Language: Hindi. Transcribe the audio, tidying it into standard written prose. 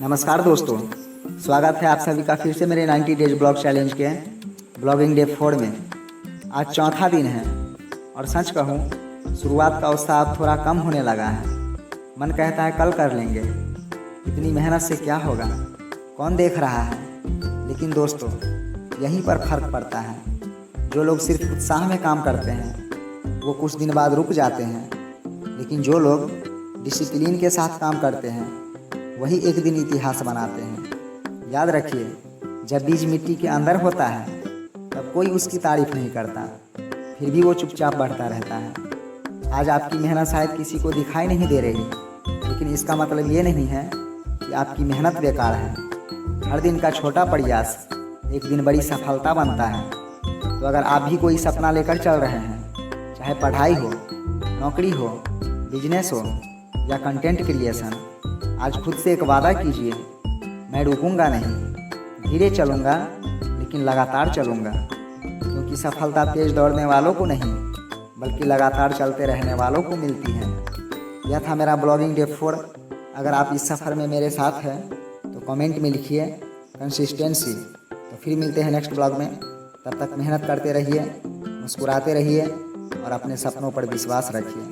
नमस्कार दोस्तों, स्वागत है आप सभी का फिर से मेरे 90 डेज ब्लॉग चैलेंज के ब्लॉगिंग डे 4 में। आज चौथा दिन है और सच कहूँ शुरुआत का उत्साह अब थोड़ा कम होने लगा है। मन कहता है कल कर लेंगे, इतनी मेहनत से क्या होगा, कौन देख रहा है। लेकिन दोस्तों यहीं पर फ़र्क पड़ता है। जो लोग सिर्फ उत्साह में काम करते हैं वो कुछ दिन बाद रुक जाते हैं, लेकिन जो लोग डिसिप्लिन के साथ काम करते हैं वही एक दिन इतिहास बनाते हैं। याद रखिए, जब बीज मिट्टी के अंदर होता है तब कोई उसकी तारीफ नहीं करता, फिर भी वो चुपचाप बढ़ता रहता है। आज आपकी मेहनत शायद किसी को दिखाई नहीं दे रही, लेकिन इसका मतलब ये नहीं है कि आपकी मेहनत बेकार है। हर दिन का छोटा प्रयास एक दिन बड़ी सफलता बनता है। तो अगर आप भी कोई सपना लेकर चल रहे हैं, चाहे पढ़ाई हो, नौकरी हो, बिजनेस हो या कंटेंट क्रिएशन, आज खुद से एक वादा कीजिए, मैं रुकूंगा नहीं, धीरे चलूँगा लेकिन लगातार चलूँगा। क्योंकि सफलता तेज दौड़ने वालों को नहीं बल्कि लगातार चलते रहने वालों को मिलती है। यह था मेरा ब्लॉगिंग डे 4। अगर आप इस सफ़र में मेरे साथ हैं तो कमेंट में लिखिए कंसिस्टेंसी। तो फिर मिलते हैं नेक्स्ट ब्लॉग में। तब तक मेहनत करते रहिए, मुस्कुराते रहिए और अपने सपनों पर विश्वास रखिए।